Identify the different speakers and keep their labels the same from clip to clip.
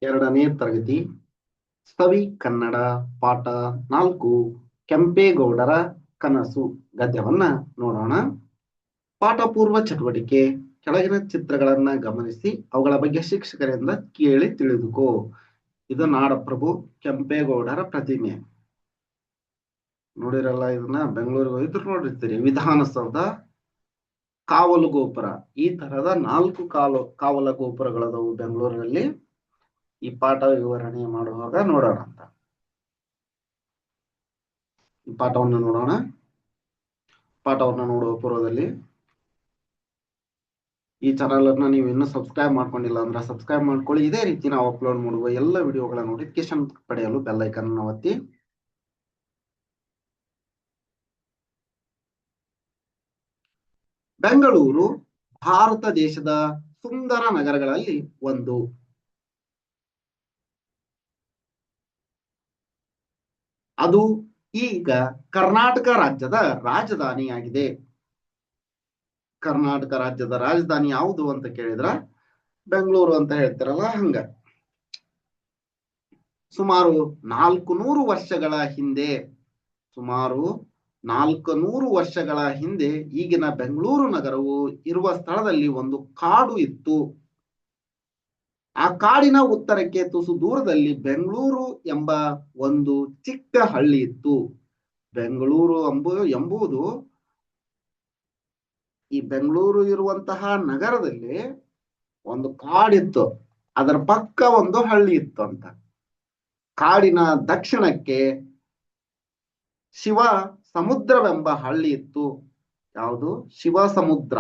Speaker 1: ಎರಡನೇ ತರಗತಿ ಸವಿ ಕನ್ನಡ ಪಾಠ 4 ಕೆಂಪೇಗೌಡರ ಕನಸು ಗದ್ಯವನ್ನ ನೋಡೋಣ. ಪಾಠ ಪೂರ್ವ ಚಟುವಟಿಕೆ. ಕೆಳಗಿನ ಚಿತ್ರಗಳನ್ನ ಗಮನಿಸಿ ಅವುಗಳ ಬಗ್ಗೆ ಶಿಕ್ಷಕರಿಂದ ಕೇಳಿ ತಿಳಿದುಕೋ. ಇದು ನಾಡಪ್ರಭು ಕೆಂಪೇಗೌಡರ ಪ್ರತಿಮೆ. ನೋಡಿರಲ್ಲ, ಇದನ್ನ ಬೆಂಗಳೂರಿಗೆ ಹೋಗಿದ್ರು ನೋಡಿರ್ತೀರಿ. ವಿಧಾನಸೌಧ, ಕಾವಲು ಗೋಪುರ, ಈ ತರದ 4 ಕಾವಲ ಗೋಪುರಗಳದವು ಬೆಂಗಳೂರಿನಲ್ಲಿ. ಈ ಪಾಠ ವಿವರಣೆ ಮಾಡುವಾಗ ನೋಡೋಣ ಅಂತ ಈ ಪಾಠವನ್ನು ನೋಡೋಣ. ಪಾಠವನ್ನು ನೋಡುವ ಪೂರ್ವದಲ್ಲಿ ಈ ಚಾನಲ್ ಅನ್ನ ನೀವು ಇನ್ನೂ ಸಬ್ಸ್ಕ್ರೈಬ್ ಮಾಡ್ಕೊಂಡಿಲ್ಲ ಅಂದ್ರೆ ಸಬ್ಸ್ಕ್ರೈಬ್ ಮಾಡ್ಕೊಳ್ಳಿ. ಇದೇ ರೀತಿ ನಾವು ಅಪ್ಲೋಡ್ ಮಾಡುವ ಎಲ್ಲ ವಿಡಿಯೋಗಳ ನೋಟಿಫಿಕೇಶನ್ ಪಡೆಯಲು ಬೆಲ್ ಐಕನ್ ಅನ್ನು ಒತ್ತಿ. ಬೆಂಗಳೂರು ಭಾರತ ದೇಶದ ಸುಂದರ ನಗರಗಳಲ್ಲಿ ಒಂದು. ಅದು ಈಗ ಕರ್ನಾಟಕ ರಾಜ್ಯದ ರಾಜಧಾನಿಯಾಗಿದೆ. ಕರ್ನಾಟಕ ರಾಜ್ಯದ ರಾಜಧಾನಿ ಯಾವುದು ಅಂತ ಕೇಳಿದ್ರ ಬೆಂಗಳೂರು ಅಂತ ಹೇಳ್ತಾರಲ್ಲ, ಹಂಗ. ಸುಮಾರು 400 ವರ್ಷಗಳ ಹಿಂದೆ ಈಗಿನ ಬೆಂಗಳೂರು ನಗರವು ಇರುವ ಸ್ಥಳದಲ್ಲಿ ಒಂದು ಕಾಡು ಇತ್ತು. ಆ ಕಾಡಿನ ಉತ್ತರಕ್ಕೆ ತುಸು ದೂರದಲ್ಲಿ ಬೆಂಗಳೂರು ಎಂಬ ಒಂದು ಚಿಕ್ಕ ಹಳ್ಳಿ ಇತ್ತು. ಬೆಂಗಳೂರು ಎಂಬುದು ಈ ಬೆಂಗಳೂರು ಇರುವಂತಹ ನಗರದಲ್ಲಿ ಒಂದು ಕಾಡಿತ್ತು, ಅದರ ಪಕ್ಕ ಒಂದು ಹಳ್ಳಿ ಇತ್ತು ಅಂತ. ಕಾಡಿನ ದಕ್ಷಿಣಕ್ಕೆ ಶಿವ ಸಮುದ್ರವೆಂಬ ಹಳ್ಳಿ ಇತ್ತು. ಯಾವುದು? ಶಿವ ಸಮುದ್ರ.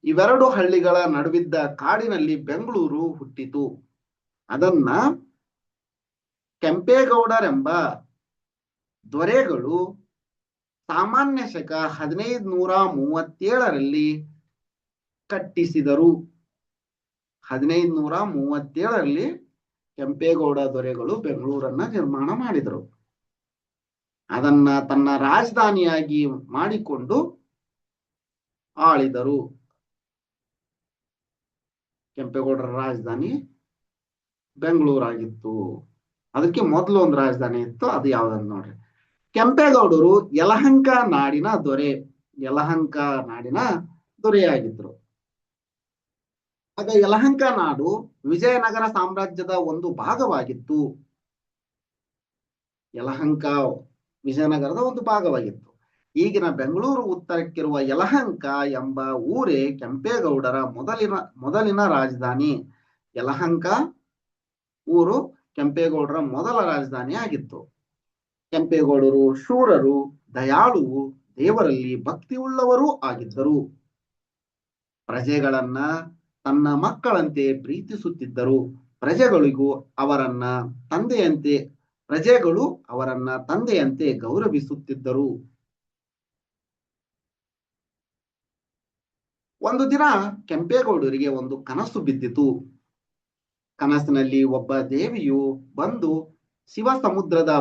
Speaker 1: ಇವೆರಡು ಹಳ್ಳಿಗಳ ನಡುವಿದ್ದ ಕಾಡಿನಲ್ಲಿ ಬೆಂಗಳೂರು ಹುಟ್ಟಿತು. ಅದನ್ನ ಕೆಂಪೇಗೌಡರೆಂಬ ದೊರೆಗಳು ಸಾಮಾನ್ಯ ಶಕ 1537ರಲ್ಲಿ ಕಟ್ಟಿಸಿದರು. 1537ರಲ್ಲಿ ಕೆಂಪೇಗೌಡ ದೊರೆಗಳು ಬೆಂಗಳೂರನ್ನ ನಿರ್ಮಾಣ ಮಾಡಿದರು. ಅದನ್ನ ತನ್ನ ರಾಜಧಾನಿಯಾಗಿ ಮಾಡಿಕೊಂಡು ಆಳಿದರು. ಕೆಂಪೇಗೌಡರ ರಾಜಧಾನಿ ಬೆಂಗಳೂರಾಗಿತ್ತು. ಅದಕ್ಕೆ ಮೊದಲು ಒಂದು ರಾಜಧಾನಿ ಇತ್ತು, ಅದು ಯಾವ್ದಂತ ನೋಡ್ರಿ. ಕೆಂಪೇಗೌಡರು ಯಲಹಂಕ ನಾಡಿನ ದೊರೆಯಾಗಿದ್ರು. ಆಗ ಯಲಹಂಕ ನಾಡು ವಿಜಯನಗರ ಸಾಮ್ರಾಜ್ಯದ ಒಂದು ಭಾಗವಾಗಿತ್ತು. ಯಲಹಂಕ ವಿಜಯನಗರದ ಒಂದು ಭಾಗವಾಗಿತ್ತು. ಈಗಿನ ಬೆಂಗಳೂರು ಉತ್ತರಕ್ಕಿರುವ ಯಲಹಂಕ ಎಂಬ ಊರೇ ಕೆಂಪೇಗೌಡರ ಮೊದಲಿನ ರಾಜಧಾನಿ. ಯಲಹಂಕ ಊರು ಕೆಂಪೇಗೌಡರ ಮೊದಲ ರಾಜಧಾನಿ ಆಗಿತ್ತು. ಕೆಂಪೇಗೌಡರು ಶೂರರು, ದಯಾಳುವು, ದೇವರಲ್ಲಿ ಭಕ್ತಿಯುಳ್ಳವರೂ ಆಗಿದ್ದರು. ಪ್ರಜೆಗಳನ್ನ ತನ್ನ ಮಕ್ಕಳಂತೆ ಪ್ರೀತಿಸುತ್ತಿದ್ದರು. ಪ್ರಜೆಗಳು ಅವರನ್ನ ತಂದೆಯಂತೆ ಗೌರವಿಸುತ್ತಿದ್ದರು. ಒಂದು ದಿನ ಕೆಂಪೇಗೌಡರಿಗೆ ಒಂದು ಕನಸು ಬಿದ್ದಿತು. ಕನಸಿನಲ್ಲಿ ಒಬ್ಬ ದೇವಿಯು ಬಂದು ಶಿವ ಸಮುದ್ರದ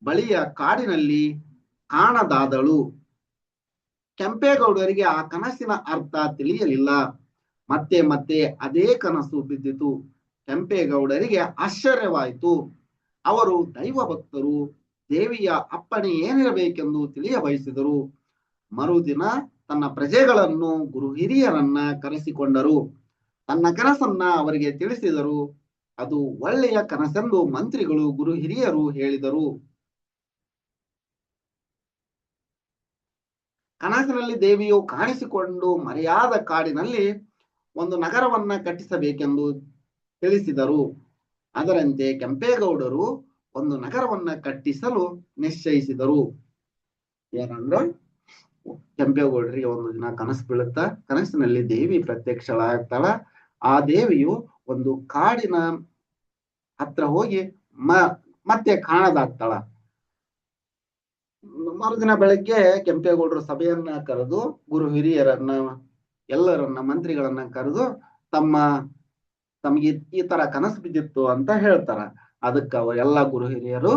Speaker 1: ಬಳಿಯ ಕಾಡಿನಲ್ಲಿ ಕಾಣದಾದಳು. ಕೆಂಪೇಗೌಡರಿಗೆ ಆ ಕನಸಿನ ಅರ್ಥ ತಿಳಿಯಲಿಲ್ಲ. ಮತ್ತೆ ಮತ್ತೆ ಅದೇ ಕನಸು ಬಿದ್ದಿತು. ಕೆಂಪೇಗೌಡರಿಗೆ ಆಶ್ಚರ್ಯವಾಯಿತು. ಅವರು ದೈವ ಭಕ್ತರು. ದೇವಿಯ ಅಪ್ಪಣೆ ಏನಿರಬೇಕೆಂದು ತಿಳಿಯ ಬಯಸಿದರು. ಮರುದಿನ ತನ್ನ ಪ್ರಜೆಗಳನ್ನು, ಗುರು ಹಿರಿಯರನ್ನ ಕರೆಸಿಕೊಂಡರು. ತನ್ನ ಕನಸನ್ನ ಅವರಿಗೆ ತಿಳಿಸಿದರು. ಅದು ಒಳ್ಳೆಯ ಕನಸೆಂದು ಮಂತ್ರಿಗಳು, ಗುರು ಹಿರಿಯರು ಹೇಳಿದರು. ಕನಸಿನಲ್ಲಿ ದೇವಿಯು ಕಾಣಿಸಿಕೊಂಡು ಮರೆಯಾದ ಕಾಡಿನಲ್ಲಿ ಒಂದು ನಗರವನ್ನ ಕಟ್ಟಿಸಬೇಕೆಂದು ತಿಳಿಸಿದರು. ಅದರಂತೆ ಕೆಂಪೇಗೌಡರು ಒಂದು ನಗರವನ್ನ ಕಟ್ಟಿಸಲು ನಿಶ್ಚಯಿಸಿದರು. ಏನಂದ್ರ, ಕೆಂಪೇಗೌಡರಿಗೆ ಒಂದು ದಿನ ಕನಸು ಬೀಳುತ್ತ. ಕನಸಿನಲ್ಲಿ ದೇವಿ ಪ್ರತ್ಯಕ್ಷಳಾಗ್ತಾಳ. ಆ ದೇವಿಯು ಒಂದು ಕಾಡಿನ ಹತ್ರ ಹೋಗಿ ಮತ್ತೆ ಕಾಣದಾಗ್ತಾಳ. ಮರುದಿನ ಬೆಳಗ್ಗೆ ಕೆಂಪೇಗೌಡರು ಸಭೆಯನ್ನ ಕರೆದು, ಗುರು ಹಿರಿಯರನ್ನ ಎಲ್ಲರನ್ನ ಮಂತ್ರಿಗಳನ್ನ ಕರೆದು ತಮಗೆ ಈ ತರ ಕನಸು ಬಿದ್ದಿತ್ತು ಅಂತ ಹೇಳ್ತಾರ. ಅದಕ್ಕೆ ಎಲ್ಲ ಗುರು ಹಿರಿಯರು,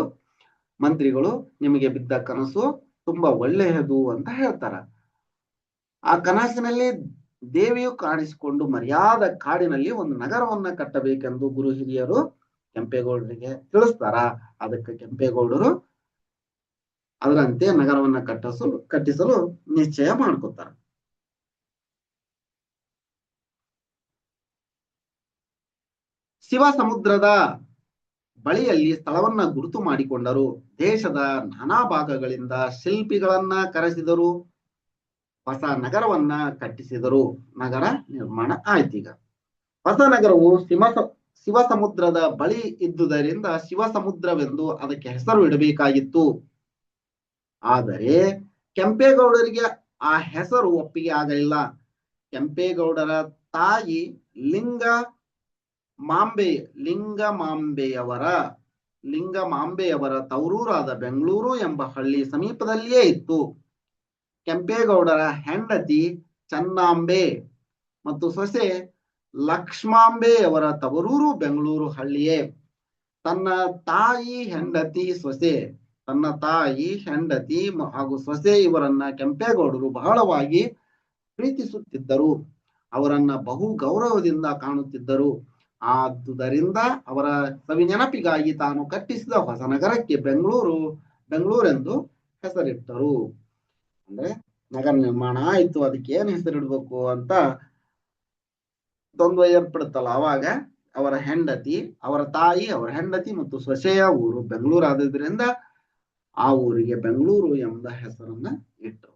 Speaker 1: ಮಂತ್ರಿಗಳು, ನಿಮಗೆ ಬಿದ್ದ ಕನಸು ತುಂಬಾ ಒಳ್ಳೆಯದು ಅಂತ ಹೇಳ್ತಾರ. ಆ ಕನಸಿನಲ್ಲಿ ದೇವಿಯು ಕಾಣಿಸಿಕೊಂಡು ಮರ್ಯಾದ ಕಾಡಿನಲ್ಲಿ ಒಂದು ನಗರವನ್ನ ಕಟ್ಟಬೇಕೆಂದು ಗುರು ಹಿರಿಯರು ಕೆಂಪೇಗೌಡರಿಗೆ ತಿಳಿಸ್ತಾರ. ಅದಕ್ಕೆ ಕೆಂಪೇಗೌಡರು ಅದರಂತೆ ನಗರವನ್ನ ಕಟ್ಟಿಸಲು ನಿಶ್ಚಯ ಮಾಡ್ಕೊತಾರ. ಶಿವ ಸಮುದ್ರದ ಬಳಿಯಲ್ಲಿ ಸ್ಥಳವನ್ನ ಗುರುತು ಮಾಡಿಕೊಂಡರು. ದೇಶದ ನಾನಾ ಭಾಗಗಳಿಂದ ಶಿಲ್ಪಿಗಳನ್ನ ಕರೆಸಿದರು. ಹೊಸ ನಗರವನ್ನ ಕಟ್ಟಿಸಿದರು. ನಗರ ನಿರ್ಮಾಣ ಆಯ್ತೀಗ. ಹೊಸ ನಗರವು ಶಿವ ಸಮುದ್ರದ ಬಳಿ ಇದ್ದುದರಿಂದ ಶಿವ ಸಮುದ್ರವೆಂದು ಅದಕ್ಕೆ ಹೆಸರು ಇಡಬೇಕಾಗಿತ್ತು. ಆದರೆ ಕೆಂಪೇಗೌಡರಿಗೆ ಆ ಹೆಸರು ಒಪ್ಪಿಗೆ ಆಗಲಿಲ್ಲ. ಕೆಂಪೇಗೌಡರ ತಾಯಿ ಲಿಂಗಮಾಂಬೆಯವರ ತವರೂರಾದ ಬೆಂಗಳೂರು ಎಂಬ ಹಳ್ಳಿ ಸಮೀಪದಲ್ಲಿಯೇ ಇತ್ತು. ಕೆಂಪೇಗೌಡರ ಹೆಂಡತಿ ಚನ್ನಾಂಬೆ ಮತ್ತು ಸೊಸೆ ಲಕ್ಷ್ಮಾಂಬೆಯವರ ತವರೂರು ಬೆಂಗಳೂರು ಹಳ್ಳಿಯೇ. ತನ್ನ ತಾಯಿ ಹೆಂಡತಿ ಹಾಗೂ ಸೊಸೆ ಇವರನ್ನ ಕೆಂಪೇಗೌಡರು ಬಹಳವಾಗಿ ಪ್ರೀತಿಸುತ್ತಿದ್ದರು. ಅವರನ್ನ ಬಹು ಗೌರವದಿಂದ ಕಾಣುತ್ತಿದ್ದರು. ಆದುದರಿಂದ ಅವರ ಸವಿನೆನಪಿಗಾಗಿ ತಾನು ಕಟ್ಟಿಸಿದ ಹೊಸ ನಗರಕ್ಕೆ ಬೆಂಗಳೂರೆಂದು ಹೆಸರಿಟ್ಟರು. ಅಂದ್ರೆ ನಗರ ನಿರ್ಮಾಣ ಆಯ್ತು, ಅದಕ್ಕೆ ಏನ್ ಹೆಸರಿಡ್ಬೇಕು ಅಂತ ದ್ವಂದ್ವ ಏರ್ಪಡುತ್ತಲ್ಲ. ಅವಾಗ ಅವರ ತಾಯಿ ಅವರ ಹೆಂಡತಿ ಮತ್ತು ಸೊಸೆಯ ಊರು ಬೆಂಗಳೂರು ಆದ್ರಿಂದ ಆ ಊರಿಗೆ ಬೆಂಗಳೂರು ಎಂಬ ಹೆಸರನ್ನ ಇಟ್ಟರು.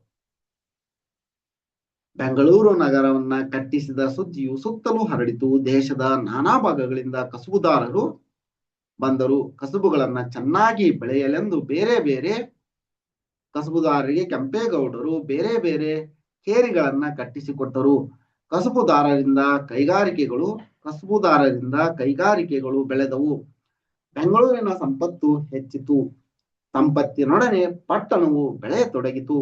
Speaker 1: ಬೆಂಗಳೂರು ನಗರವನ್ನ ಕಟ್ಟಿಸಿದ ಸುದ್ದಿಯು ಸುತ್ತಲೂ ಹರಡಿತು. ದೇಶದ ನಾನಾ ಭಾಗಗಳಿಂದ ಕಸುಬುದಾರರು ಬಂದರು. ಕಸುಬುಗಳನ್ನ ಚೆನ್ನಾಗಿ ಬೆಳೆಯಲೆಂದು ಬೇರೆ ಬೇರೆ ಕಸುಬುದಾರರಿಗೆ ಕೆಂಪೇಗೌಡರು ಬೇರೆ ಬೇರೆ ಕೇರಿಗಳನ್ನ ಕಟ್ಟಿಸಿಕೊಟ್ಟರು. ಕಸುಬುದಾರರಿಂದ ಕೈಗಾರಿಕೆಗಳು ಬೆಳೆದವು. ಬೆಂಗಳೂರಿನ ಸಂಪತ್ತು ಹೆಚ್ಚಿತು. ಸಂಪತ್ತಿನೊಡನೆ ಪಟ್ಟಣವು ಬೆಳೆಯತೊಡಗಿತು.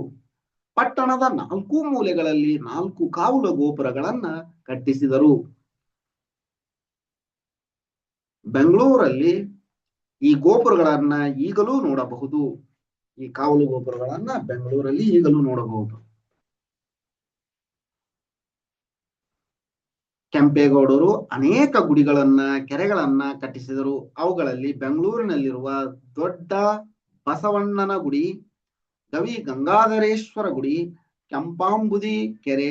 Speaker 1: ಪಟ್ಟಣದ 4 ಮೂಲೆಗಳಲ್ಲಿ 4 ಕಾವಲು ಗೋಪುರಗಳನ್ನ ಕಟ್ಟಿಸಿದರು. ಬೆಂಗಳೂರಲ್ಲಿ ಈ ಗೋಪುರಗಳನ್ನ ಈಗಲೂ ನೋಡಬಹುದು. ಈ ಕಾವಲು ಗೋಪುರಗಳನ್ನ ಬೆಂಗಳೂರಲ್ಲಿ ಈಗಲೂ ನೋಡಬಹುದು. ಕೆಂಪೇಗೌಡರು ಅನೇಕ ಗುಡಿಗಳನ್ನ ಕೆರೆಗಳನ್ನ ಕಟ್ಟಿಸಿದರು. ಅವುಗಳಲ್ಲಿ ಬೆಂಗಳೂರಿನಲ್ಲಿರುವ ದೊಡ್ಡ ಬಸವಣ್ಣನ ಗುಡಿ, ಗವಿ ಗಂಗಾಧರೇಶ್ವರ ಗುಡಿ, ಕೆಂಪಾಂಬುದಿ ಕೆರೆ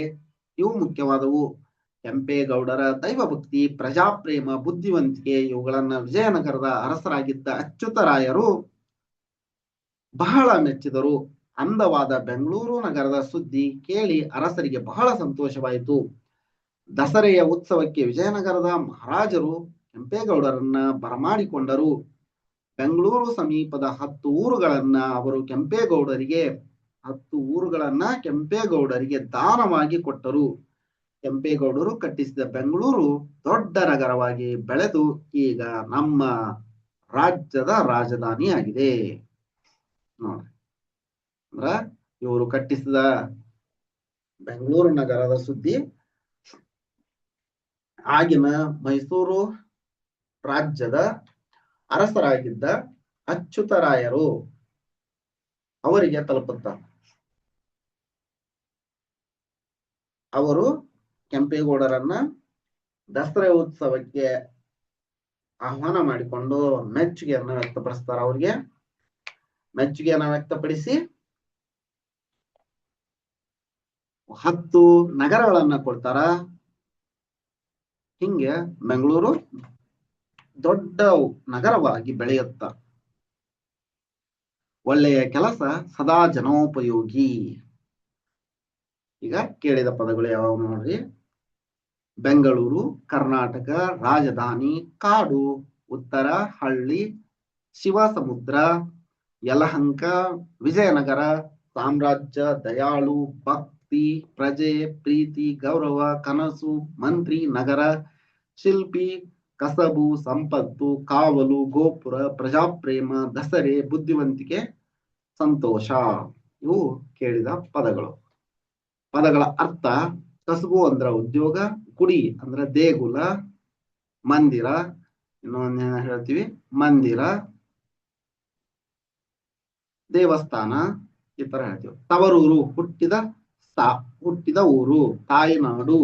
Speaker 1: ಇವು ಮುಖ್ಯವಾದವು. ಕೆಂಪೇಗೌಡರ ದೈವಭಕ್ತಿ, ಪ್ರಜಾಪ್ರೇಮ, ಬುದ್ಧಿವಂತಿಕೆ ಇವುಗಳನ್ನ ವಿಜಯನಗರದ ಅರಸರಾಗಿದ್ದ ಅಚ್ಯುತರಾಯರು ಬಹಳ ಮೆಚ್ಚಿದರು. ಅಂದವಾದ ಬೆಂಗಳೂರು ನಗರದ ಸುದ್ದಿ ಕೇಳಿ ಅರಸರಿಗೆ ಬಹಳ ಸಂತೋಷವಾಯಿತು. ದಸರೆಯ ಉತ್ಸವಕ್ಕೆ ವಿಜಯನಗರದ ಮಹಾರಾಜರು ಕೆಂಪೇಗೌಡರನ್ನ ಬರಮಾಡಿಕೊಂಡರು. ಬೆಂಗಳೂರು ಸಮೀಪದ 10 ಊರುಗಳನ್ನ ಅವರು ಕೆಂಪೇಗೌಡರಿಗೆ ದಾನವಾಗಿ ಕೊಟ್ಟರು. ಕೆಂಪೇಗೌಡರು ಕಟ್ಟಿಸಿದ ಬೆಂಗಳೂರು ದೊಡ್ಡ ನಗರವಾಗಿ ಬೆಳೆದು ಈಗ ನಮ್ಮ ರಾಜ್ಯದ ರಾಜಧಾನಿಯಾಗಿದೆ. ನೋಡ್ರಿ, ಅಂದ್ರ ಇವರು ಕಟ್ಟಿಸಿದ ಬೆಂಗಳೂರು ನಗರದ ಸುದ್ದಿ ಆಗಿನ ಮೈಸೂರು ರಾಜ್ಯದ ಅರಸರಾಗಿದ್ದ ಅಚ್ಯುತರಾಯರು ಅವರಿಗೆ ತಲುಪುತ್ತ ಅವರು ಕೆಂಪೇಗೌಡರನ್ನ ದಸರಾ ಉತ್ಸವಕ್ಕೆ ಆಹ್ವಾನ ಮಾಡಿಕೊಂಡು ಮೆಚ್ಚುಗೆಯನ್ನು ವ್ಯಕ್ತಪಡಿಸ್ತಾರ. ಅವ್ರಿಗೆ ಮೆಚ್ಚುಗೆಯನ್ನು ವ್ಯಕ್ತಪಡಿಸಿ 10 ನಗರಗಳನ್ನ ಕೊಡ್ತಾರ. ಹಿಂಗೆ ಬೆಂಗಳೂರು ದೊಡ್ಡ ನಗರವಾಗಿ ಬೆಳೆಯುತ್ತ ಒಳ್ಳೆಯ ಕೆಲಸ ಸದಾ ಜನೋಪಯೋಗಿ. ಈಗ ಕೇಳಿದ ಪದಗಳು ಯಾವಾಗ ನೋಡ್ರಿ. ಬೆಂಗಳೂರು ಕರ್ನಾಟಕ ರಾಜಧಾನಿ, ಕಾಡು, ಉತ್ತರ, ಹಳ್ಳಿ, ಶಿವ ಸಮುದ್ರ, ಯಲಹಂಕ, ವಿಜಯನಗರ, ಸಾಮ್ರಾಜ್ಯ, ದಯಾಳು, ಭಕ್ತಿ, ಪ್ರಜೆ, ಪ್ರೀತಿ, ಗೌರವ, ಕನಸು, ಮಂತ್ರಿ, ನಗರ, ಶಿಲ್ಪಿ, ಕಸಬು, ಸಂಪತ್ತು, ಕಾವಲು, ಗೋಪುರ, ಪ್ರಜಾಪ್ರೇಮ, ದಸರೆ, ಬುದ್ಧಿವಂತಿಕೆ, ಸಂತೋಷ ಇವು ಕೇಳಿದ ಪದಗಳು. ಪದಗಳ ಅರ್ಥ: ಕಸಬು ಅಂದ್ರ ಉದ್ಯೋಗ, ಗುಡಿ ಅಂದ್ರ ದೇಗುಲ, ಮಂದಿರ, ಇನ್ನೊಂದೇನ ಹೇಳ್ತೀವಿ ಮಂದಿರ, ದೇವಸ್ಥಾನ ಈ ತರ ಹೇಳ್ತೀವಿ. ತವರೂರು ಹುಟ್ಟಿದ ಹುಟ್ಟಿದ ಊರು, ತಾಯಿನಾಡು.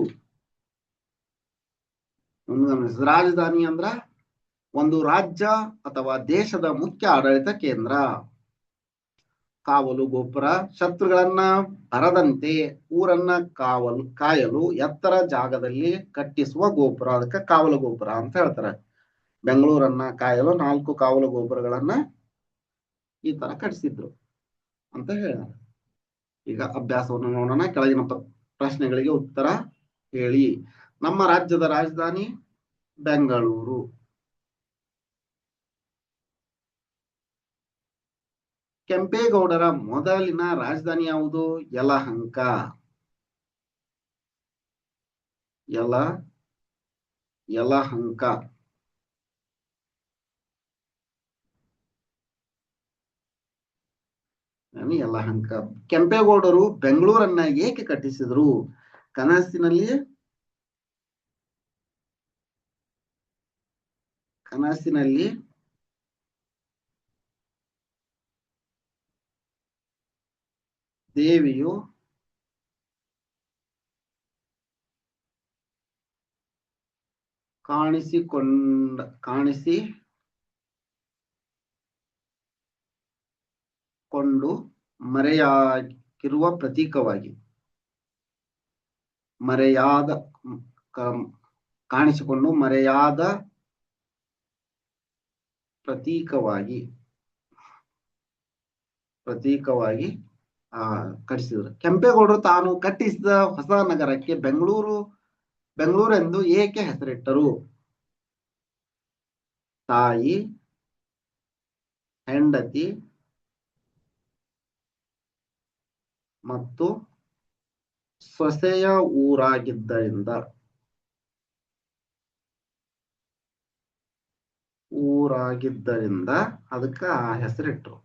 Speaker 1: ರಾಜಧಾನಿ ಅಂದ್ರ ಒಂದು ರಾಜ್ಯ ಅಥವಾ ದೇಶದ ಮುಖ್ಯ ಆಡಳಿತ ಕೇಂದ್ರ. ಕಾವಲು ಗೋಪುರ, ಶತ್ರುಗಳನ್ನ ಬರದಂತೆ ಊರನ್ನ ಕಾಯಲು ಎತ್ತರ ಜಾಗದಲ್ಲಿ ಕಟ್ಟಿಸುವ ಗೋಪುರ, ಅದಕ್ಕೆ ಕಾವಲು ಗೋಪುರ ಅಂತ ಹೇಳ್ತಾರೆ. ಬೆಂಗಳೂರನ್ನ ಕಾಯಲು 4 ಕಾವಲು ಗೋಪುರಗಳನ್ನ ಈ ತರ ಕಟ್ಟಿಸಿದ್ರು ಅಂತ ಹೇಳ್ತಾರೆ. ಈಗ ಅಭ್ಯಾಸವನ್ನು ನೋಡೋಣ. ಕೆಳಗಿನ ಪ್ರಶ್ನೆಗಳಿಗೆ ಉತ್ತರ ಹೇಳಿ. ನಮ್ಮ ರಾಜ್ಯದ ರಾಜಧಾನಿ ಬೆಂಗಳೂರು. ಕೆಂಪೇಗೌಡರ ಮೊದಲಿನ ರಾಜಧಾನಿ ಯಾವುದು? ಯಲಹಂಕ. ಯಲಹಂಕ. ಯಲಹಂಕ. ಕೆಂಪೇಗೌಡರು ಬೆಂಗಳೂರನ್ನ ಏಕೆ ಕಟ್ಟಿಸಿದ್ರು? ಕನಸಿನಲ್ಲಿ ದೇವಿಯು ಕಾಣಿಸಿಕೊಂಡು ಮರೆಯಾಗಿರುವ ಪ್ರತೀಕವಾಗಿ, ಕಾಣಿಸಿಕೊಂಡು ಮರೆಯಾದ ಪ್ರತೀಕವಾಗಿ ಕಟ್ಟಿಸಿದ್ರು. ಕೆಂಪೇಗೌಡರು ತಾನು ಕಟ್ಟಿಸಿದ ಹೊಸ ನಗರಕ್ಕೆ ಬೆಂಗಳೂರೆಂದು ಏಕೆ ಹೆಸರಿಟ್ಟರು? ತಾಯಿ, ಹೆಂಡತಿ ಮತ್ತು ಸೊಸೆಯ ಊರಾಗಿದ್ದರಿಂದ ಅದಕ್ಕೆ ಆ ಹೆಸರಿಟ್ಟರು.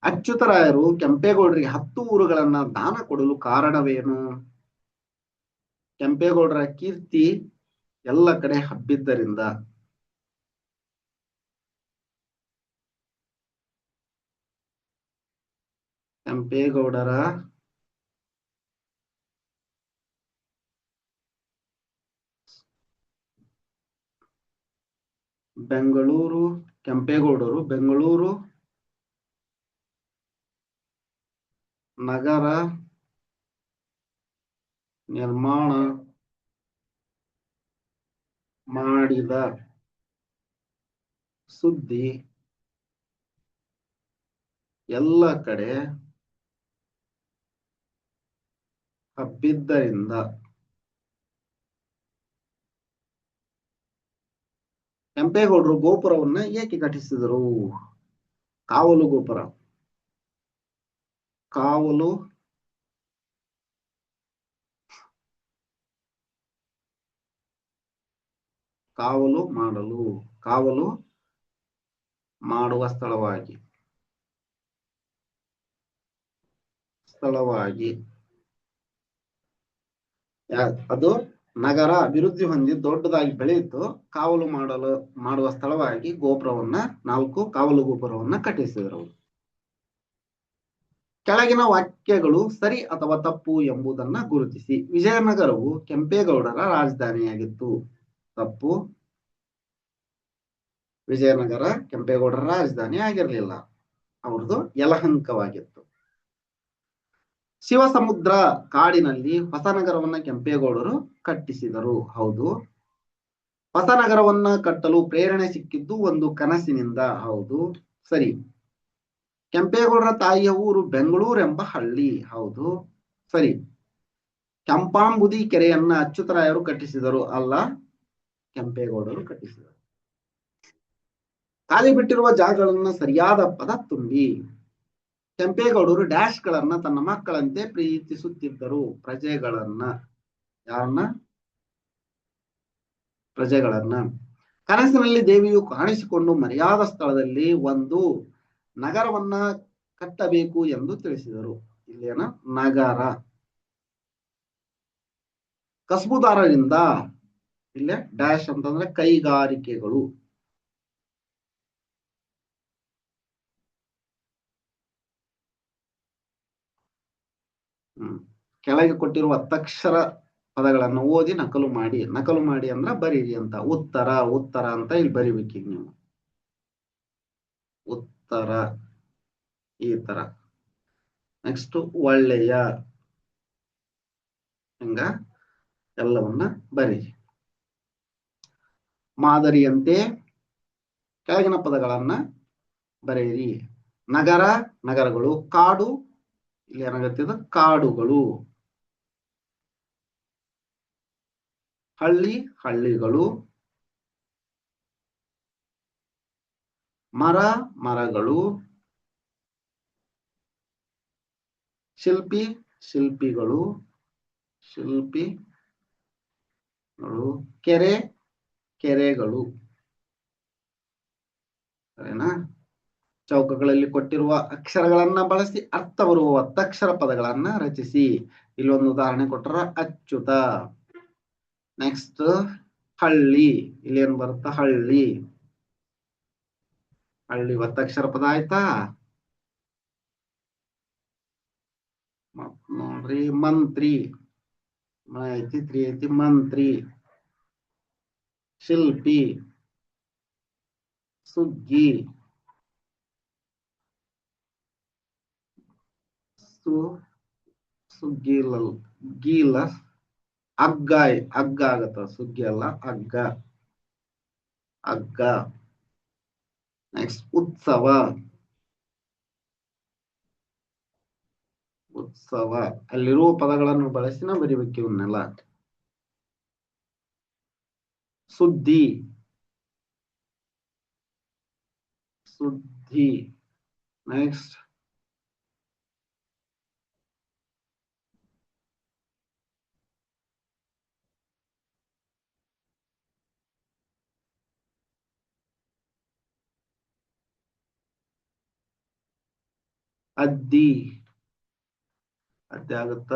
Speaker 1: ಅಚ್ಯುತರಾಯರು ಕೆಂಪೇಗೌಡರಿಗೆ 10 ಊರುಗಳನ್ನ ದಾನ ಕೊಡಲು ಕಾರಣವೇನು? ಕೆಂಪೇಗೌಡರ ಕೀರ್ತಿ ಎಲ್ಲ ಕಡೆ ಹಬ್ಬಿದ್ದರಿಂದ. ಕೆಂಪೇಗೌಡರ ಕೆಂಪೇಗೌಡರು ಬೆಂಗಳೂರು ನಗರ ನಿರ್ಮಾಣ ಮಾಡಿದ ಸುದ್ದಿ ಎಲ್ಲ ಕಡೆ ಹಬ್ಬಿದ್ದರಿಂದ. ಕೆಂಪೇಗೌಡರು ಗೋಪುರವನ್ನ ಏಕೆ ಕಟ್ಟಿಸಿದರು? ಕಾವಲು ಗೋಪುರ, ಕಾವಲು ಮಾಡುವ ಸ್ಥಳವಾಗಿ ಅದು ನಗರ ಅಭಿವೃದ್ಧಿ ಹೊಂದಿ ದೊಡ್ಡದಾಗಿ ಬೆಳೆಯಿತು. ಕಾವಲು ಮಾಡುವ ಸ್ಥಳವಾಗಿ 4 ಕಾವಲು ಗೋಪುರವನ್ನ ಕಟ್ಟಿಸಿದರು. ಕೆಳಗಿನ ವಾಕ್ಯಗಳು ಸರಿ ಅಥವಾ ತಪ್ಪು ಎಂಬುದನ್ನ ಗುರುತಿಸಿ. ವಿಜಯನಗರವು ಕೆಂಪೇಗೌಡರ ರಾಜಧಾನಿಯಾಗಿತ್ತು. ತಪ್ಪು. ವಿಜಯನಗರ ಕೆಂಪೇಗೌಡರ ರಾಜಧಾನಿ ಆಗಿರಲಿಲ್ಲ, ಅವ್ರದ್ದು ಯಲಹಂಕವಾಗಿತ್ತು. ಶಿವಸಮುದ್ರ ಕಾಡಿನಲ್ಲಿ ಹೊಸ ನಗರವನ್ನ ಕೆಂಪೇಗೌಡರು ಕಟ್ಟಿಸಿದರು. ಹೌದು. ಹೊಸ ನಗರವನ್ನ ಕಟ್ಟಲು ಪ್ರೇರಣೆ ಸಿಕ್ಕಿದ್ದು ಒಂದು ಕನಸಿನಿಂದ. ಹೌದು, ಸರಿ. ಕೆಂಪೇಗೌಡರ ತಾಯಿಯ ಊರು ಬೆಂಗಳೂರೆಂಬ ಹಳ್ಳಿ. ಹೌದು, ಸರಿ. ಕೆಂಪಾಂಬುದಿ ಕೆರೆಯನ್ನ ಅಚ್ಯುತರಾಯರು ಕಟ್ಟಿಸಿದರು. ಅಲ್ಲ, ಕೆಂಪೇಗೌಡರು ಕಟ್ಟಿಸಿದರು. ಖಾಲಿ ಬಿಟ್ಟಿರುವ ಜಾಗಗಳನ್ನ ಸರಿಯಾದ ಪದ ತುಂಬಿ. ಕೆಂಪೇಗೌಡರು ಡ್ಯಾಶ್ಗಳನ್ನ ತನ್ನ ಮಕ್ಕಳಂತೆ ಪ್ರೀತಿಸುತ್ತಿದ್ದರು. ಪ್ರಜೆಗಳನ್ನ. ಯಾರನ್ನ? ಪ್ರಜೆಗಳನ್ನ. ಕನಸಿನಲ್ಲಿ ದೇವಿಯು ಕಾಣಿಸಿಕೊಂಡು ಮರ್ಯಾದ ಸ್ಥಳದಲ್ಲಿ ಒಂದು ನಗರವನ್ನ ಕಟ್ಟಬೇಕು ಎಂದು ತಿಳಿಸಿದರು. ಇಲ್ಲೇನ ನಗರ. ಕಸಬುದಾರರಿಂದ, ಇಲ್ಲೇ ಡ್ಯಾಶ್ ಅಂತಂದ್ರೆ ಕೈಗಾರಿಕೆಗಳು. ಕೆಳಗೆ ಕೊಟ್ಟಿರುವ ಒತ್ತಕ್ಷರ ಪದಗಳನ್ನು ಓದಿ ನಕಲು ಮಾಡಿ. ನಕಲು ಮಾಡಿ ಅಂದ್ರ ಬರೀರಿ ಅಂತ. ಉತ್ತರ ಉತ್ತರ ಅಂತ ಇಲ್ಲಿ ಬರಿಬೇಕೀಗ ನೀವು. ಉತ್ತರ ಈ ತರ. ನೆಕ್ಸ್ಟ್ ಒಳ್ಳೆಯ, ಹಿಂಗ ಎಲ್ಲವನ್ನ ಬರೀರಿ. ಮಾದರಿಯಂತೆ ಕೆಳಗಿನ ಪದಗಳನ್ನ ಬರೆಯಿರಿ. ನಗರ ನಗರಗಳು, ಕಾಡು ಇಲ್ಲಿ ಏನಾಗತ್ತಿದ ಕಾಡುಗಳು, ಹಳ್ಳಿ ಹಳ್ಳಿಗಳು, ಮರ ಮರಗಳು, ಶಿಲ್ಪಿ ಶಿಲ್ಪಿಗಳು ಶಿಲ್ಪಿಗಳು, ಕೆರೆ ಕೆರೆಗಳು. ಸರಿನಾ? ಚೌಕಗಳಲ್ಲಿ ಕೊಟ್ಟಿರುವ ಅಕ್ಷರಗಳನ್ನ ಬಳಸಿ ಅರ್ಥ ಬರುವ ಒತ್ತಕ್ಷರ ಪದಗಳನ್ನ ರಚಿಸಿ. ಇಲ್ಲೊಂದು ಉದಾಹರಣೆ ಕೊಟ್ಟರ ಅಚ್ಯುತ. ನೆಕ್ಸ್ಟ್ ಹಳ್ಳಿ, ಇಲ್ಲಿ ಏನ್ ಬರುತ್ತ ಹಳ್ಳಿ. ಹಳ್ಳಿ ಒತ್ತಕ್ಷರ ಪದ ಆಯ್ತಾ? ಮತ್ ನೋಡ್ರಿ ಮಂತ್ರಿ, ಐತಿ 3 ಐತಿ. ಮಂತ್ರಿ, ಶಿಲ್ಪಿ, ಸುಗ್ಗಿ, ಸುಗ್ಗಿಲ ಗೀಲ, ಹಗ್ಗ ಹಗ್ಗ ಆಗತ್ತ. ಸುಗ್ಗಿ ಅಲ್ಲ ಹಗ್ಗ ಹಗ್ಗ. ನೆಕ್ಸ್ಟ್ ಉತ್ಸವ ಉತ್ಸವ. ಅಲ್ಲಿರುವ ಪದಗಳನ್ನು ಬಳಸಿ ನಾವು ಬರಿಬೇಕು ಇವನ್ನೆಲ್ಲ. ಸುದ್ದಿ ಸುದ್ದಿ. ನೆಕ್ಸ್ಟ್ ಅದ್ದಿ, ಅದ್ದಿ ಆಗುತ್ತ.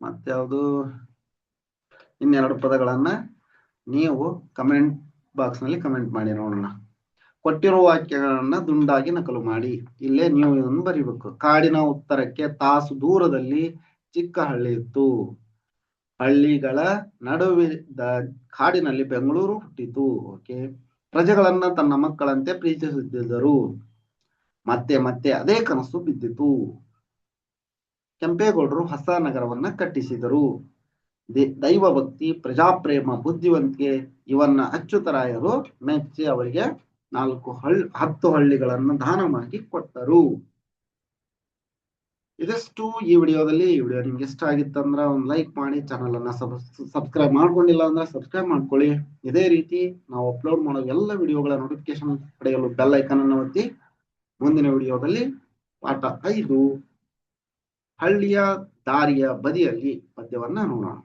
Speaker 1: ಮತ್ಯಾವುದು? ಇನ್ನೆರಡು ಪದಗಳನ್ನ ನೀವು ಕಮೆಂಟ್ ಬಾಕ್ಸ್ ನಲ್ಲಿ ಕಮೆಂಟ್ ಮಾಡಿ ನೋಡೋಣ. ಕೊಟ್ಟಿರುವ ವಾಕ್ಯಗಳನ್ನ ದುಂಡಾಗಿ ನಕಲು ಮಾಡಿ. ಇಲ್ಲೇ ನೀವು ಇದನ್ನು ಬರಿಬೇಕು. ಕಾಡಿನ ಉತ್ತರಕ್ಕೆ ತಾಸು ದೂರದಲ್ಲಿ ಚಿಕ್ಕ ಹಳ್ಳಿ ಇತ್ತು. ಹಳ್ಳಿಗಳ ನಡುವಿದ ಕಾಡಿನಲ್ಲಿ ಬೆಂಗಳೂರು ಹುಟ್ಟಿತು. ಓಕೆ. ಪ್ರಜೆಗಳನ್ನ ತನ್ನ ಮಕ್ಕಳಂತೆ ಪ್ರೀತಿಸುತ್ತಿದ್ದರು. ಮತ್ತೆ ಮತ್ತೆ ಅದೇ ಕನಸು ಬಿದ್ದಿತು. ಕೆಂಪೇಗೌಡರು ಹೊಸ ನಗರವನ್ನ ಕಟ್ಟಿಸಿದರು. ದೈವ ಭಕ್ತಿ, ಪ್ರಜಾಪ್ರೇಮ, ಬುದ್ಧಿವಂತಿಕೆ ಇವನ್ನ ಅಚ್ಯುತರಾಯರು ಮೆಚ್ಚಿ ಅವರಿಗೆ 10 ಹಳ್ಳಿಗಳನ್ನು ದಾನ ಮಾಡಿ ಕೊಟ್ಟರು. ಇದಷ್ಟು ಈ ವಿಡಿಯೋದಲ್ಲಿ. ಈ ವಿಡಿಯೋ ನಿಮ್ಗೆ ಇಷ್ಟ ಆಗಿತ್ತಂದ್ರ ಒಂದು ಲೈಕ್ ಮಾಡಿ, ಚಾನಲ್ ಅನ್ನ ಸಬ್ಸ್ಕ್ರೈಬ್ ಮಾಡ್ಕೊಂಡಿಲ್ಲ ಅಂದ್ರೆ ಸಬ್ಸ್ಕ್ರೈಬ್ ಮಾಡ್ಕೊಳ್ಳಿ. ಇದೇ ರೀತಿ ನಾವು ಅಪ್ಲೋಡ್ ಮಾಡೋ ಎಲ್ಲ ವಿಡಿಯೋಗಳ ನೋಟಿಫಿಕೇಶನ್ ಪಡೆಯಲು ಬೆಲ್ ಐಕಾನ್ ಅನ್ನು ಒತ್ತಿ. ಮುಂದಿನ ವಿಡಿಯೋದಲ್ಲಿ ಪಾಠ 5 ಹಳ್ಳಿಯ ದಾರಿಯ ಬದಿಯಲ್ಲಿ ಪದ್ಯವನ್ನ ನೋಡೋಣ.